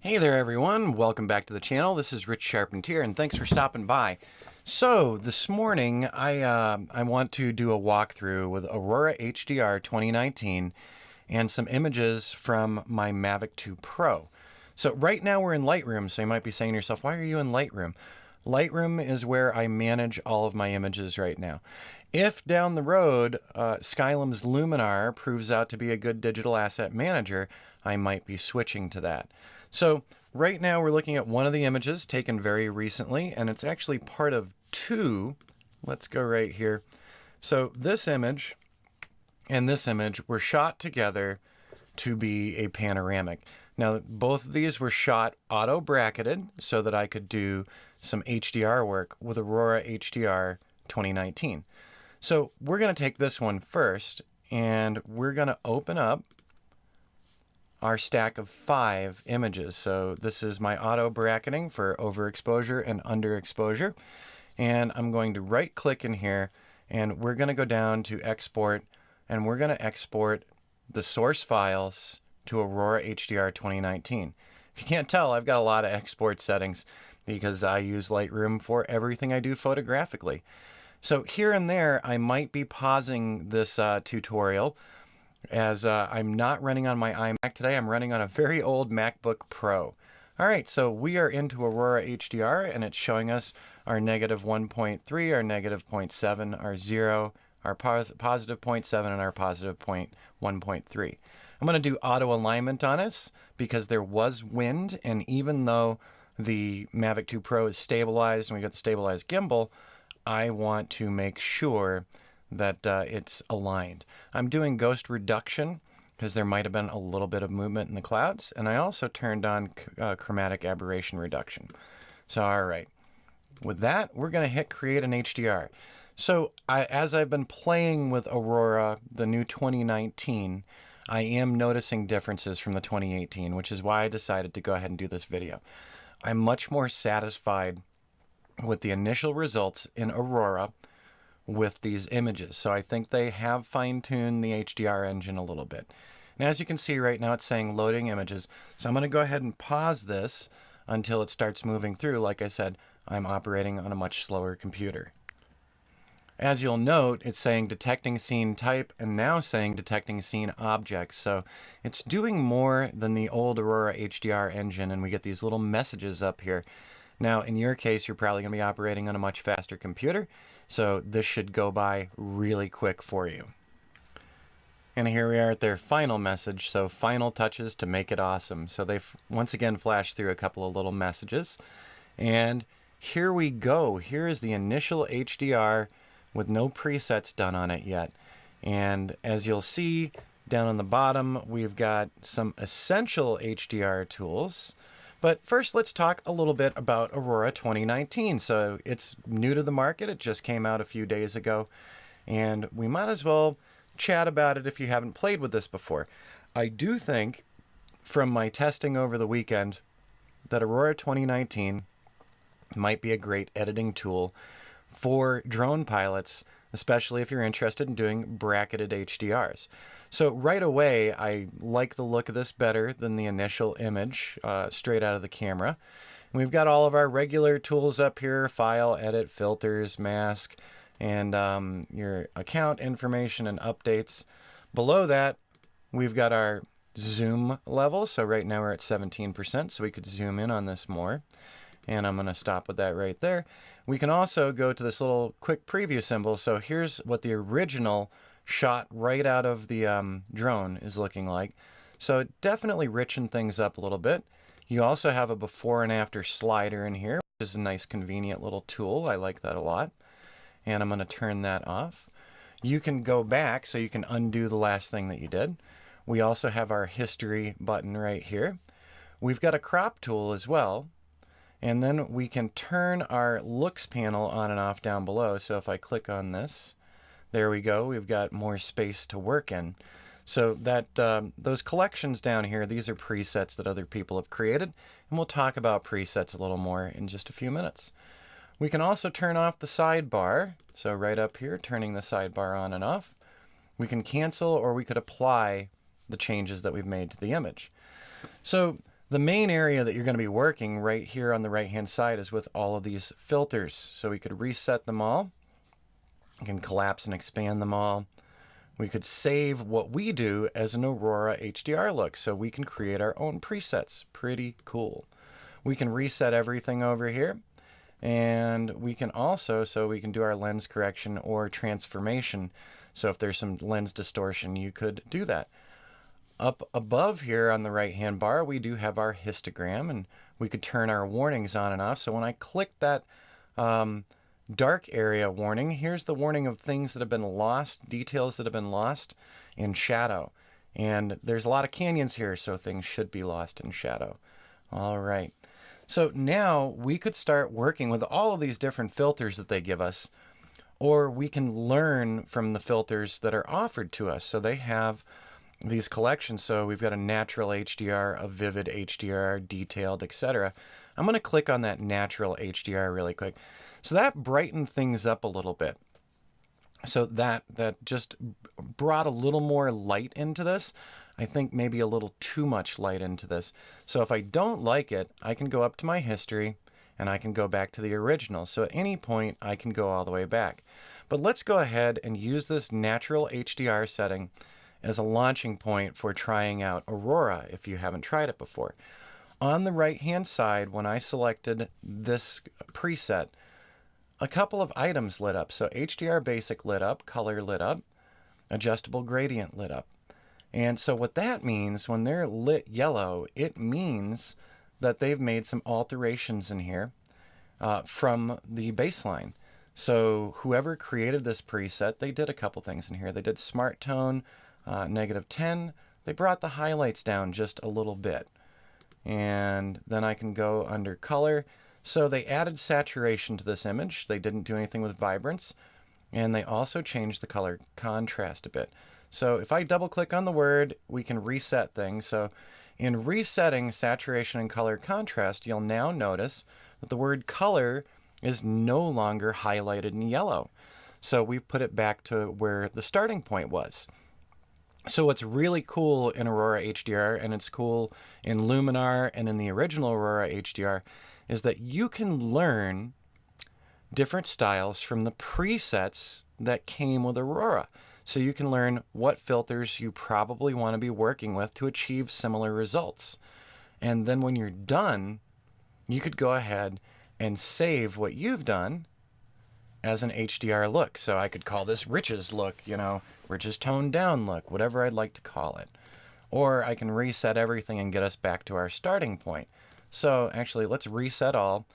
Hey there everyone, welcome back to the channel. This is Rich Charpentier and thanks for stopping by. So this morning I want to do a walkthrough with Aurora Hdr 2019 and some images from my Mavic 2 Pro. So right now we're in Lightroom, so you might be saying to yourself, why are you in Lightroom? Lightroom is where I manage all of my images right now. If down the road Skylum's Luminar proves out to be a good digital asset manager, I might be switching to that. So right now we're looking at one of the images taken very recently, and it's actually part of two. Let's go right here. So this image and this image were shot together to be a panoramic. Now both of these were shot auto bracketed so that I could do some HDR work with Aurora Hdr 2019. So we're going to take this one first and we're going to open up our stack of 5 images. So this is my auto bracketing for overexposure and underexposure. And I'm going to right click in here and we're going to go down to export, and we're going to export the source files to Aurora Hdr 2019. If you can't tell, I've got a lot of export settings because I use Lightroom for everything I do photographically. So here and there, I might be pausing this tutorial as I'm not running on my iMac today. I'm running on a very old MacBook Pro. All right, so we are into Aurora Hdr and it's showing us our negative 1.3, our negative 0.7, our 0, our positive 0.7, and our positive 1.3. I'm going to do auto alignment on us because there was wind, and even though the Mavic 2 Pro is stabilized and we got the stabilized gimbal, I want to make sure that it's aligned. I'm doing ghost reduction because there might have been a little bit of movement in the clouds, and I also turned on chromatic aberration reduction. So all right, with that we're going to hit create an HDR. So as I've been playing with Aurora, the new 2019, I am noticing differences from the 2018, which is why I decided to go ahead and do this video. I'm much more satisfied with the initial results in Aurora with these images. So I think they have fine-tuned the HDR engine a little bit. And as you can see right now, it's saying loading images. So I'm going to go ahead and pause this until it starts moving through. Like I said, I'm operating on a much slower computer. As you'll note, it's saying detecting scene type and now saying detecting scene objects. So it's doing more than the old Aurora HDR engine, and we get these little messages up here. Now, in your case, you're probably going to be operating on a much faster computer, so this should go by really quick for you. And here we are at their final message, so final touches to make it awesome. So they've once again flashed through a couple of little messages. And here we go. Here is the initial HDR with no presets done on it yet. And as you'll see down on the bottom, we've got some essential HDR tools. But first, let's talk a little bit about Aurora 2019. So it's new to the market. It just came out a few days ago, and we might as well chat about it if you haven't played with this before. I do think from my testing over the weekend that Aurora 2019 might be a great editing tool for drone pilots, especially if you're interested in doing bracketed HDRs. So right away, I like the look of this better than the initial image straight out of the camera. And we've got all of our regular tools up here: file, edit, filters, mask, and your account information and updates. Below that, we've got our zoom level. So right now we're at 17%, so we could zoom in on this more. And I'm going to stop with that right there. We can also go to this little quick preview symbol. So here's what the original shot right out of the drone is looking like. So it definitely richened things up a little bit. You also have a before and after slider in here, which is a nice convenient little tool. I like that a lot. And I'm going to turn that off. You can go back, so you can undo the last thing that you did. We also have our history button right here. We've got a crop tool as well. And then we can turn our looks panel on and off down below. So if I click on this, there we go. We've got more space to work in. So that those collections down here, these are presets that other people have created. And we'll talk about presets a little more in just a few minutes. We can also turn off the sidebar. So right up here, turning the sidebar on and off. We can cancel, or we could apply the changes that we've made to the image. So The main area that you're going to be working right here on the right hand side is with all of these filters. So we could reset them all. We can collapse and expand them all. We could save what we do as an Aurora HDR look, so we can create our own presets. Pretty cool. We can reset everything over here, and we can also, so we can do our lens correction or transformation. So if there's some lens distortion, you could do that. Up above here on the right hand bar, we do have our histogram, and we could turn our warnings on and off. So when I click that dark area warning, here's the warning of things that have been lost, details that have been lost in shadow. And there's a lot of canyons here, so things should be lost in shadow. All right. So now we could start working with all of these different filters that they give us, or we can learn from the filters that are offered to us. So they have these collections. So we've got a natural HDR, a vivid HDR, detailed, etc. I'm going to click on that natural HDR really quick. So that brightened things up a little bit. So that just brought a little more light into this. I think maybe a little too much light into this. So if I don't like it, I can go up to my history and I can go back to the original. So at any point, I can go all the way back. But let's go ahead and use this natural HDR setting as a launching point for trying out Aurora if you haven't tried it before. On the right-hand side, when I selected this preset, a couple of items lit up. So HDR Basic lit up, Color lit up, Adjustable Gradient lit up. And so what that means, when they're lit yellow, it means that they've made some alterations in here from the baseline. So whoever created this preset, they did a couple things in here. They did Smart Tone, -10. They brought the highlights down just a little bit. And then I can go under Color. So they added saturation to this image. They didn't do anything with vibrance. And they also changed the color contrast a bit. So if I double click on the word, we can reset things. So in resetting saturation and color contrast, you'll now notice that the word color is no longer highlighted in yellow. So we've put it back to where the starting point was. So what's really cool in Aurora HDR, and it's cool in Luminar and in the original Aurora HDR, is that you can learn different styles from the presets that came with Aurora. So you can learn what filters you probably want to be working with to achieve similar results. And then when you're done, you could go ahead and save what you've done as an HDR look. So I could call this Rich's look, Rich's toned down look, whatever I'd like to call it. Or I can reset everything and get us back to our starting point. So actually, let's reset all.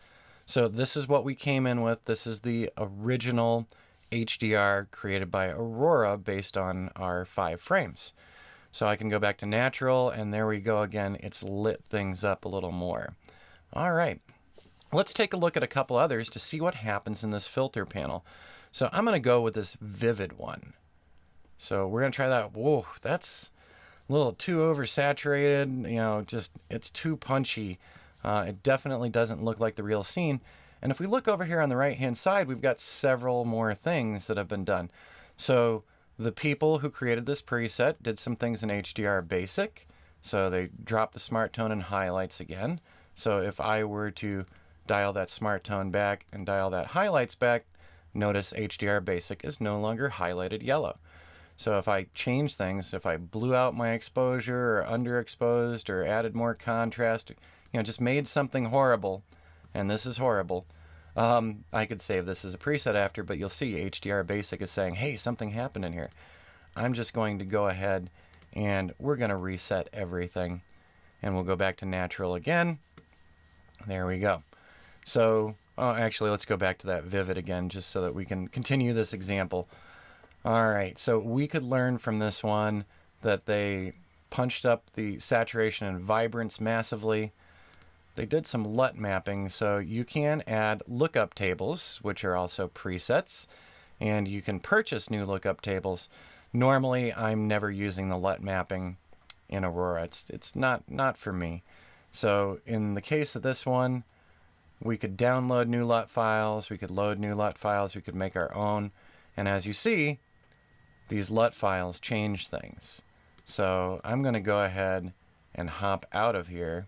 So this is what we came in with. This is the original HDR created by Aurora based on our 5 frames. So I can go back to natural, and there we go again. It's lit things up a little more. All right. Let's take a look at a couple others to see what happens in this filter panel. So I'm going to go with this vivid one. So we're going to try that. Whoa, that's a little too oversaturated. Just it's too punchy. It definitely doesn't look like the real scene. And if we look over here on the right-hand side, we've got several more things that have been done. So the people who created this preset did some things in HDR Basic. So they dropped the Smart Tone and highlights again. So if I were to dial that Smart Tone back and dial that highlights back, notice HDR Basic is no longer highlighted yellow. So if I change things, if I blew out my exposure or underexposed or added more contrast, just made something horrible, and this is horrible, I could save this as a preset after, but you'll see HDR Basic is saying, hey, something happened in here. I'm just going to go ahead and we're going to reset everything, and we'll go back to natural again. There we go. So, actually, let's go back to that vivid again, just so that we can continue this example. All right, so we could learn from this one that they punched up the saturation and vibrance massively. They did some Lut mapping, so you can add lookup tables, which are also presets, and you can purchase new lookup tables. Normally, I'm never using the Lut mapping in Aurora. It's not for me. So in the case of this one, we could download new Lut files, we could load new Lut files, we could make our own, and as you see, these Lut files change things. So I'm going to go ahead and hop out of here.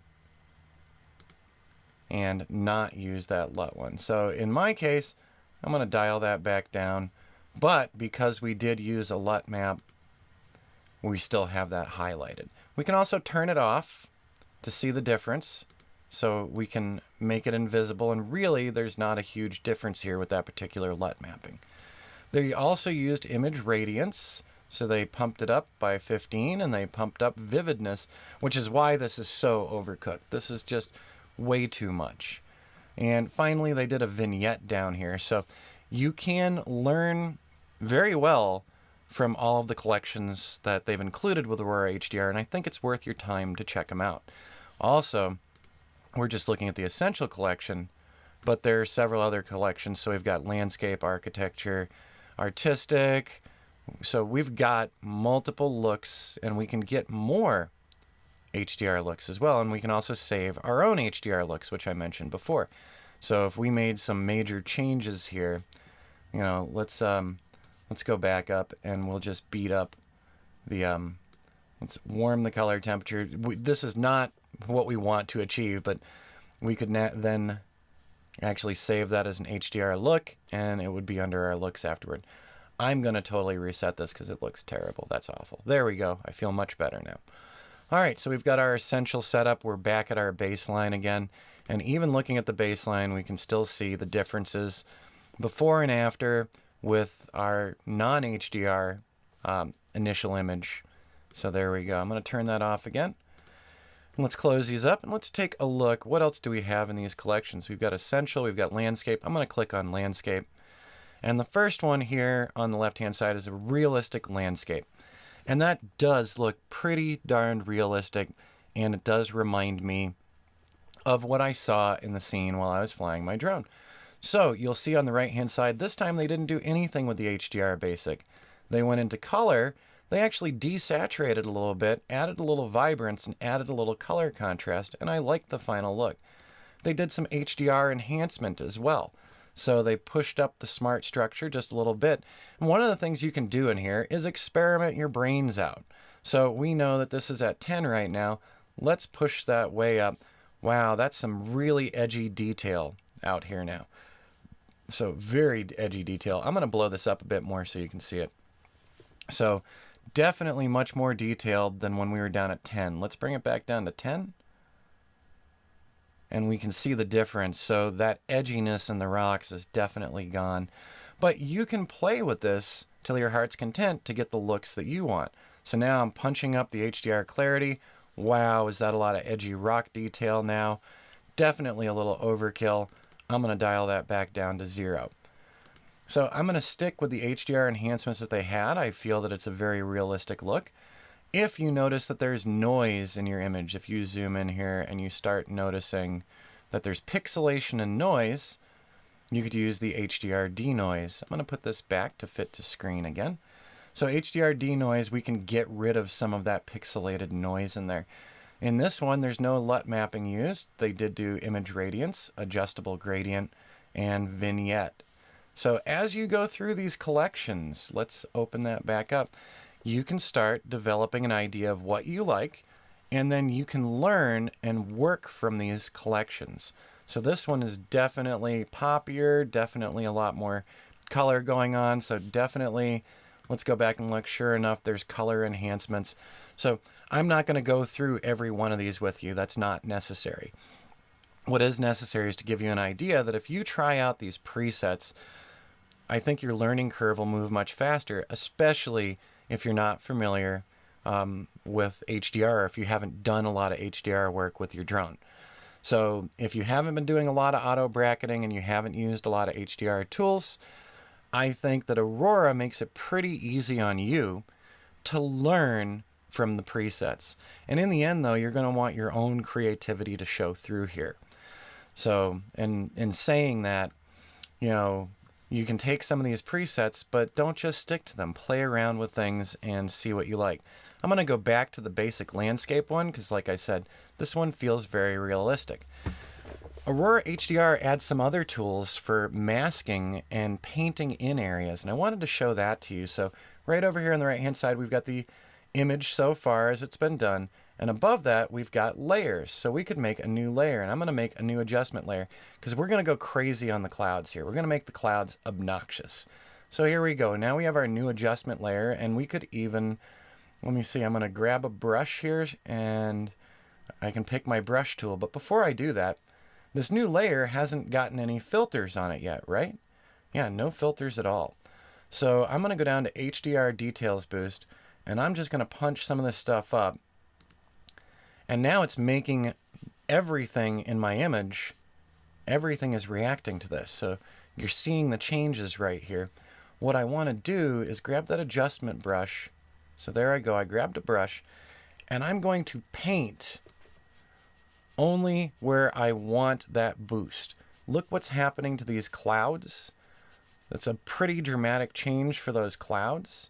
and not use that LUT one. So in my case, I'm going to dial that back down. But because we did use a LUT map, we still have that highlighted. We can also turn it off to see the difference. So we can make it invisible, and really there's not a huge difference here with that particular LUT mapping. They also used image radiance, so they pumped it up by 15 and they pumped up vividness, which is why this is so overcooked. This is just way too much. And finally they did a vignette down here, so you can learn very well from all of the collections that they've included with Aurora Hdr, and I think it's worth your time to check them out. Also, we're just looking at the Essential collection, but there are several other collections. So we've got landscape, architecture, artistic. So we've got multiple looks, and we can get more HDR looks as well. And we can also save our own HDR looks, which I mentioned before. So if we made some major changes here, you know, let's go back up and we'll just beat up the, let's warm the color temperature. This is not what we want to achieve, but we could then actually save that as an HDR look, and it would be under our looks afterward. I'm going to totally reset this because it looks terrible. That's awful. There we go. I feel much better now. All right, so we've got our Essential setup. We're back at our baseline again, and even looking at the baseline, we can still see the differences before and after with our non-HDR initial image. So there we go. I'm going to turn that off again. Let's close these up and let's take a look. What else do we have in these collections? We've got Essential, we've got Landscape. I'm going to click on Landscape. And the first one here on the left-hand side is a realistic landscape. And that does look pretty darn realistic, and it does remind me of what I saw in the scene while I was flying my drone. So you'll see on the right-hand side, this time they didn't do anything with the HDR basic. They went into color. They actually desaturated a little bit, added a little vibrance, and added a little color contrast, and I liked the final look. They did some HDR enhancement as well. So they pushed up the smart structure just a little bit. And one of the things you can do in here is experiment your brains out. So we know that this is at 10 right now. Let's push that way up. Wow, that's some really edgy detail out here now. So very edgy detail. I'm going to blow this up a bit more so you can see it. So definitely much more detailed than when we were down at 10. Let's bring it back down to 10. And we can see the difference. So that edginess in the rocks is definitely gone. But you can play with this till your heart's content to get the looks that you want. So now I'm punching up the Hdr Clarity. Wow, is that a lot of edgy rock detail now? Definitely a little overkill. I'm going to dial that back down to 0. So I'm going to stick with the HDR enhancements that they had. I feel that it's a very realistic look. If you notice that there's noise in your image, if you zoom in here and you start noticing that there's pixelation and noise, you could use the HDR denoise. I'm going to put this back to fit to screen again. So HDR denoise, we can get rid of some of that pixelated noise in there. In this one, there's no LUT mapping used. They did do image radiance, adjustable gradient, and vignette. So as you go through these collections, let's open that back up. You can start developing an idea of what you like, and then you can learn and work from these collections. So this one is definitely poppier, definitely a lot more color going on. So definitely, let's go back and look. Sure enough, there's color enhancements. So I'm not going to go through every one of these with you. That's not necessary. What is necessary is to give you an idea that if you try out these presets, I think your learning curve will move much faster, especially if you're not familiar with HDR, if you haven't done a lot of HDR work with your drone. So if you haven't been doing a lot of auto bracketing and you haven't used a lot of HDR tools, I think that Aurora makes it pretty easy on you to learn from the presets. And in the end, though, you're going to want your own creativity to show through here. So in saying that, you know, you can take some of these presets, but don't just stick to them. Play around with things and see what you like. I'm going to go back to the basic landscape one because, like I said, this one feels very realistic. Aurora Hdr adds some other tools for masking and painting in areas, and I wanted to show that to you. So right over here on the right-hand side, we've got the image so far as it's been done, And above that, we've got layers. So we could make a new layer, and I'm going to make a new adjustment layer because we're going to go crazy on the clouds here. We're going to make the clouds obnoxious. So here we go. Now we have our new adjustment layer, and we could even, let me see, I'm going to grab a brush here, and I can pick my brush tool. But before I do that, this new layer hasn't gotten any filters on it yet, right? Yeah, no filters at all. So I'm going to go down to HDR Details Boost, and I'm just going to punch some of this stuff up. And now it's making everything in my image, everything is reacting to this. So you're seeing the changes right here. What I want to do is grab that adjustment brush. So there I go, I grabbed a brush, and I'm going to paint only where I want that boost. Look what's happening to these clouds. That's a pretty dramatic change for those clouds.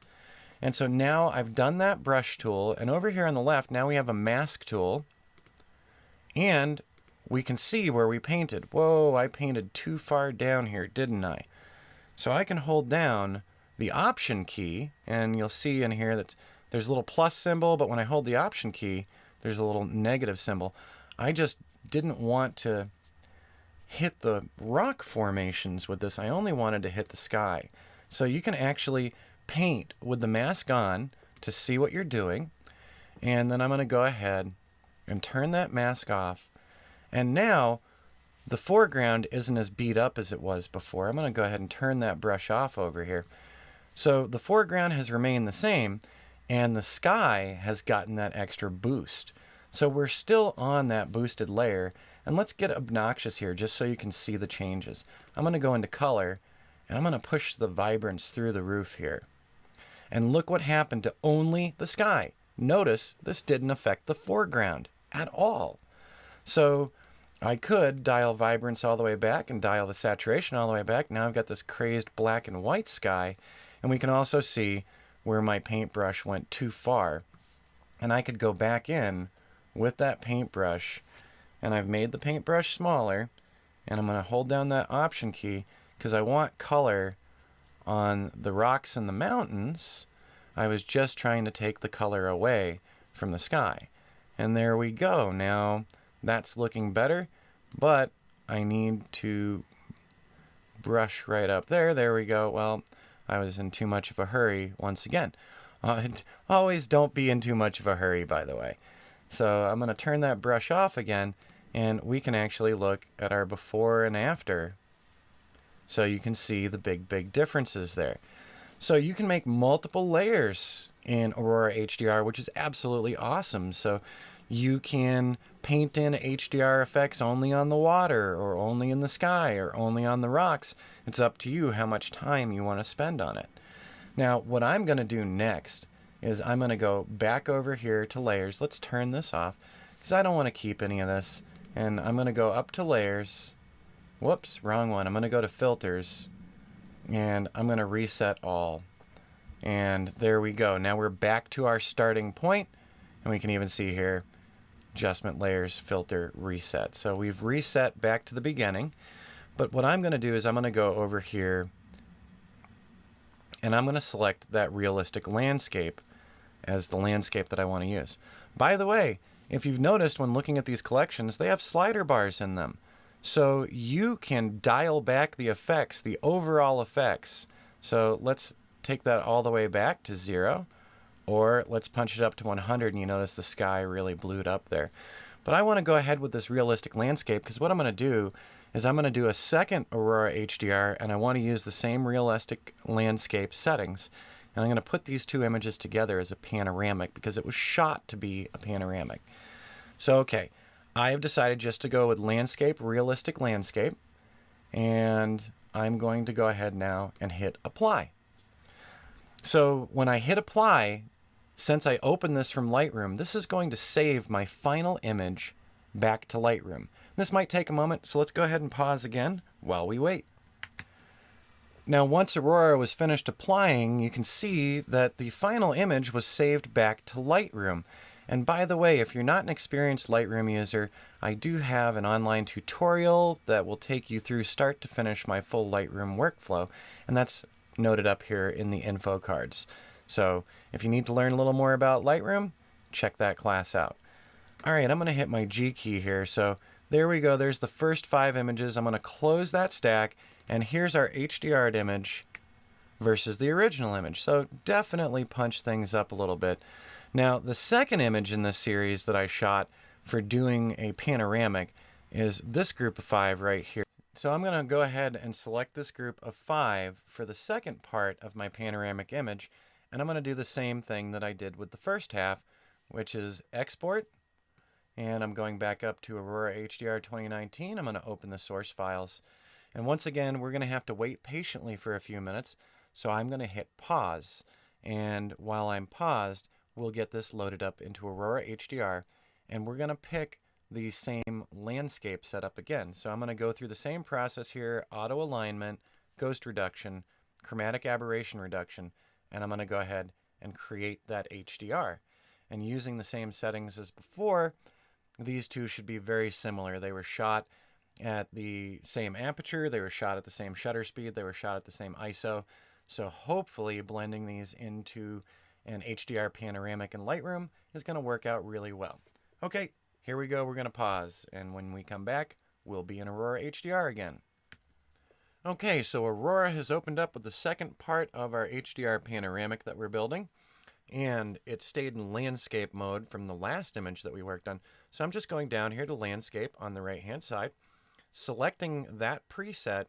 And so now I've done that brush tool, and over here on the left, now we have a mask tool, and we can see where we painted. Whoa, I painted too far down here, didn't I? So I can hold down the Option key, and you'll see in here that there's a little plus symbol, but when I hold the Option key, there's a little negative symbol. I just didn't want to hit the rock formations with this. I only wanted to hit the sky. So you can actually paint with the mask on to see what you're doing. And then I'm going to go ahead and turn that mask off. And now the foreground isn't as beat up as it was before. I'm going to go ahead and turn that brush off over here. So the foreground has remained the same, and the sky has gotten that extra boost. So we're still on that boosted layer. And let's get obnoxious here just so you can see the changes. I'm going to go into color, and I'm going to push the vibrance through the roof here. And look what happened to only the sky. Notice this didn't affect the foreground at all. So I could dial vibrance all the way back and dial the saturation all the way back. Now I've got this crazed black and white sky, and we can also see where my paintbrush went too far. And I could go back in with that paintbrush, and I've made the paintbrush smaller, and I'm going to hold down that Option key because I want color on the rocks and the mountains. I was just trying to take the color away from the sky. And there we go. Now that's looking better, but I need to brush right up there. There we go. Well, I was in too much of a hurry once again. Always don't be in too much of a hurry, by the way. So I'm going to turn that brush off again, and we can actually look at our before and after. So you can see the big differences there. So you can make multiple layers in Aurora HDR, which is absolutely awesome. So you can paint in HDR effects only on the water, or only in the sky, or only on the rocks. It's up to you how much time you want to spend on it. Now, what I'm going to do next is I'm going to go back over here to layers. Let's turn this off because I don't want to keep any of this. And I'm going to go up to layers. Whoops, wrong one. I'm going to go to filters, and I'm going to reset all. And there we go. Now we're back to our starting point, and we can even see here, adjustment layers, filter, reset. So we've reset back to the beginning. But what I'm going to do is I'm going to go over here, and I'm going to select that realistic landscape as the landscape that I want to use. By the way, if you've noticed when looking at these collections, they have slider bars in them. So you can dial back the effects, the overall effects. So let's take that all the way back to 0, or let's punch it up to 100, and you notice the sky really blued up there. But I want to go ahead with this realistic landscape because what I'm going to do is I'm going to do a second Aurora HDR, and I want to use the same realistic landscape settings. And I'm going to put these two images together as a panoramic because it was shot to be a panoramic. So, okay, I have decided just to go with landscape, realistic landscape, and I'm going to go ahead now and hit apply. So when I hit apply, since I opened this from Lightroom, this is going to save my final image back to Lightroom. This might take a moment, so let's go ahead and pause again while we wait. Now, once Aurora was finished applying, you can see that the final image was saved back to Lightroom. And by the way, if you're not an experienced Lightroom user, I do have an online tutorial that will take you through start to finish my full Lightroom workflow, and that's noted up here in the info cards. So if you need to learn a little more about Lightroom, check that class out. All right, I'm going to hit my G key here. So there we go. There's the first 5 images. I'm going to close that stack, and here's our HDR'd image versus the original image. So definitely punch things up a little bit. Now, the second image in this series that I shot for doing a panoramic is this group of 5 right here. So I'm going to go ahead and select this group of 5 for the second part of my panoramic image, and I'm going to do the same thing that I did with the first half, which is export. And I'm going back up to Aurora Hdr 2019. I'm going to open the source files. And once again, we're going to have to wait patiently for a few minutes. So I'm going to hit pause. And while I'm paused, we'll get this loaded up into Aurora Hdr. And we're going to pick the same landscape setup again. So I'm going to go through the same process here: auto alignment, ghost reduction, chromatic aberration reduction. And I'm going to go ahead and create that HDR. And using the same settings as before, these two should be very similar. They were shot at the same aperture, they were shot at the same shutter speed, they were shot at the same ISO. So hopefully blending these into an HDR panoramic in Lightroom is going to work out really well. Okay, here we go. We're going to pause, and when we come back, we'll be in Aurora HDR again. Okay, so Aurora has opened up with the second part of our HDR panoramic that we're building. And it stayed in landscape mode from the last image that we worked on. So I'm just going down here to landscape on the right hand side, selecting that preset,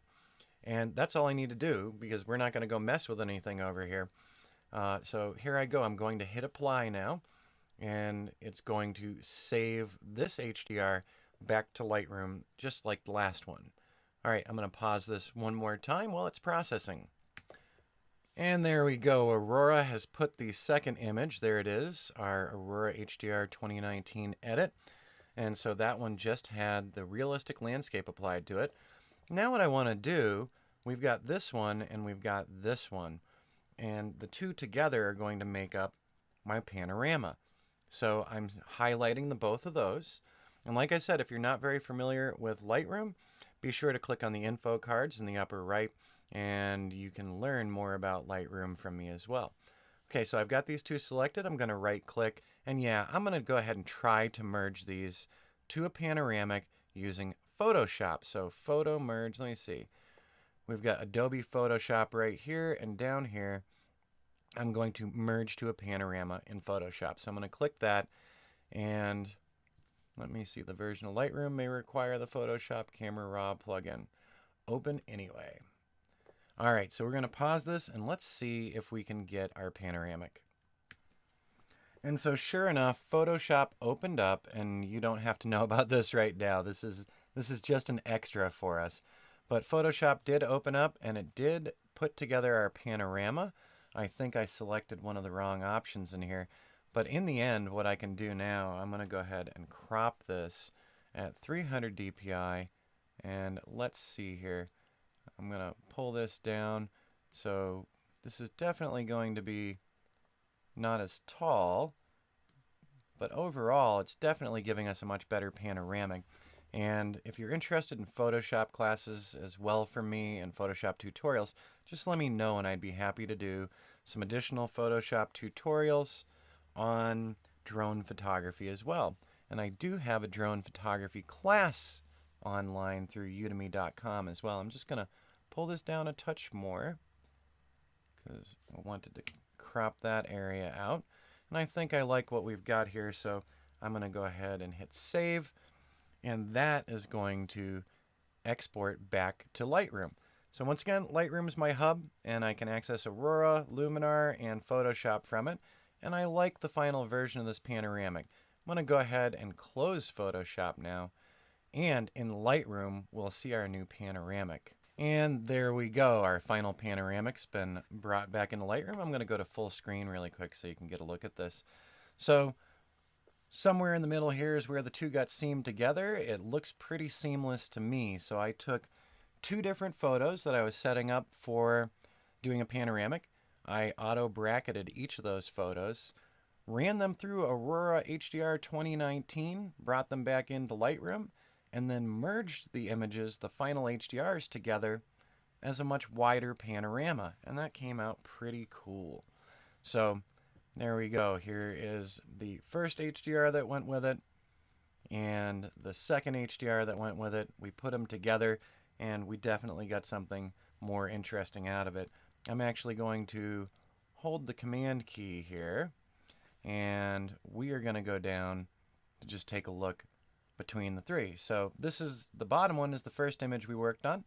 and that's all I need to do because we're not going to go mess with anything over here. So here I go. I'm going to hit apply now, and it's going to save this HDR back to Lightroom just like the last one. All right, I'm going to pause this one more time while it's processing. And there we go. Aurora has put the second image. There it is, our Aurora Hdr 2019 edit. And so that one just had the realistic landscape applied to it. Now what I want to do, we've got this one and we've got this one. And the two together are going to make up my panorama. So I'm highlighting the both of those. And like I said, if you're not very familiar with Lightroom, be sure to click on the info cards in the upper right, and you can learn more about Lightroom from me as well. Okay, so I've got these two selected. I'm going to right click, and yeah, I'm going to go ahead and try to merge these to a panoramic using Photoshop. So photo merge, let me see. We've got Adobe Photoshop right here, and down here I'm going to merge to a panorama in Photoshop. So I'm going to click that, and let me see, the version of Lightroom may require the Photoshop Camera Raw plugin. Open anyway. All right, so we're going to pause this and let's see if we can get our panoramic. And so sure enough, Photoshop opened up, and you don't have to know about this right now. This is just an extra for us. But Photoshop did open up, and it did put together our panorama. I think I selected one of the wrong options in here. But in the end, what I can do now, I'm going to go ahead and crop this at 300 dpi. And let's see here. I'm going to pull this down. So this is definitely going to be not as tall, but overall it's definitely giving us a much better panoramic. And if you're interested in Photoshop classes as well from me and Photoshop tutorials, just let me know and I'd be happy to do some additional Photoshop tutorials on drone photography as well. And I do have a drone photography class online through udemy.com as well. I'm just going to pull this down a touch more because I wanted to crop that area out. And I think I like what we've got here, so I'm going to go ahead and hit save. And that is going to export back to Lightroom. So once again, Lightroom is my hub, and I can access Aurora, Luminar, and Photoshop from it. And I like the final version of this panoramic. I'm going to go ahead and close Photoshop now. And in Lightroom, we'll see our new panoramic. And there we go. Our final panoramic's been brought back into Lightroom. I'm going to go to full screen really quick so you can get a look at this. So somewhere in the middle here is where the two got seamed together. It looks pretty seamless to me. So I took two different photos that I was setting up for doing a panoramic. I auto-bracketed each of those photos, ran them through Aurora Hdr 2019, brought them back into Lightroom, and then merged the images, the final HDRs, together as a much wider panorama. And that came out pretty cool. So there we go. Here is the first HDR that went with it. and the second HDR that went with it. We put them together, and we definitely got something more interesting out of it. I'm actually going to hold the command key here, and we are going to go down to just take a look between the three. So this is the bottom one is the first image we worked on.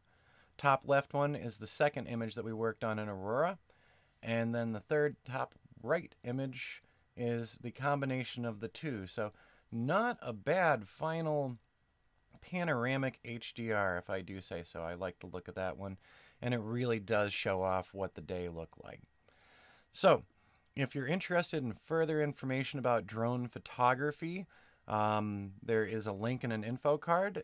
Top left one is the second image that we worked on in Aurora. And then the third top right image is the combination of the two. So not a bad final panoramic HDR, if I do say so. I like the look of that one. And it really does show off what the day looked like. So if you're interested in further information about drone photography, there is a link in an info card,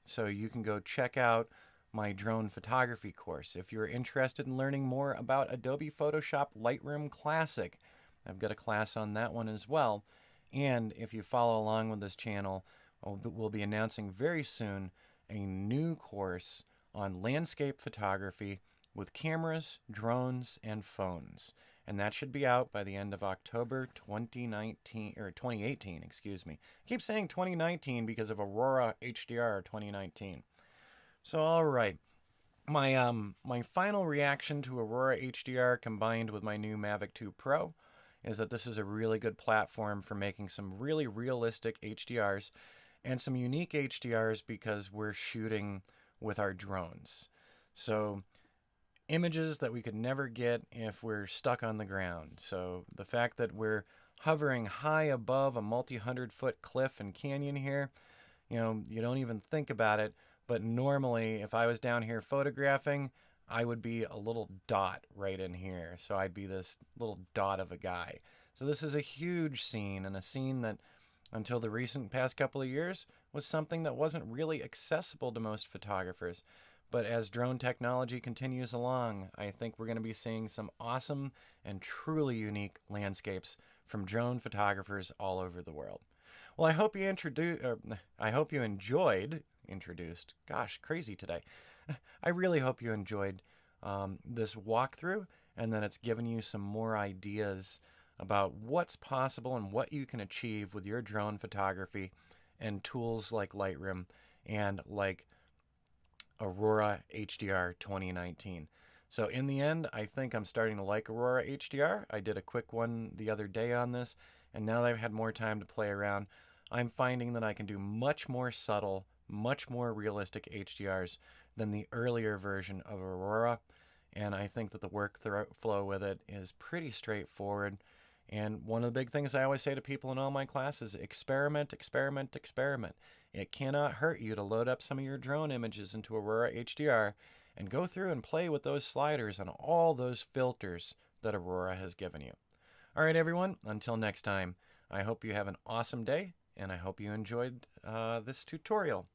so you can go check out my drone photography course. If you're interested in learning more about Adobe Photoshop Lightroom Classic, I've got a class on that one as well. And if you follow along with this channel, we'll be announcing very soon a new course on landscape photography with cameras, drones, and phones. And that should be out by the end of October 2018, excuse me. I keep saying 2019 because of Aurora Hdr 2019. So, all right. My final reaction to Aurora Hdr combined with my new Mavic 2 Pro is that this is a really good platform for making some really realistic HDRs and some unique HDRs because we're shooting with our drones. So images that we could never get if we're stuck on the ground. So the fact that we're hovering high above a multi-100-foot cliff and canyon here, you don't even think about it. But normally, if I was down here photographing, I would be a little dot right in here. So I'd be this little dot of a guy. So this is a huge scene, and a scene that, until the recent past couple of years, was something that wasn't really accessible to most photographers. But as drone technology continues along, I think we're going to be seeing some awesome and truly unique landscapes from drone photographers all over the world. Well, I hope you enjoyed. Gosh, crazy today. I really hope you enjoyed this walkthrough, and that it's given you some more ideas about what's possible and what you can achieve with your drone photography and tools like Lightroom and like Aurora Hdr 2019. So in the end, I think I'm starting to like Aurora Hdr. I did a quick one the other day on this, and now that I've had more time to play around, I'm finding that I can do much more subtle, much more realistic HDRs than the earlier version of Aurora, and I think that the workflow with it is pretty straightforward. And one of the big things I always say to people in all my classes, experiment, experiment, experiment. It cannot hurt you to load up some of your drone images into Aurora Hdr and go through and play with those sliders and all those filters that Aurora has given you. All right, everyone, until next time, I hope you have an awesome day, and I hope you enjoyed this tutorial.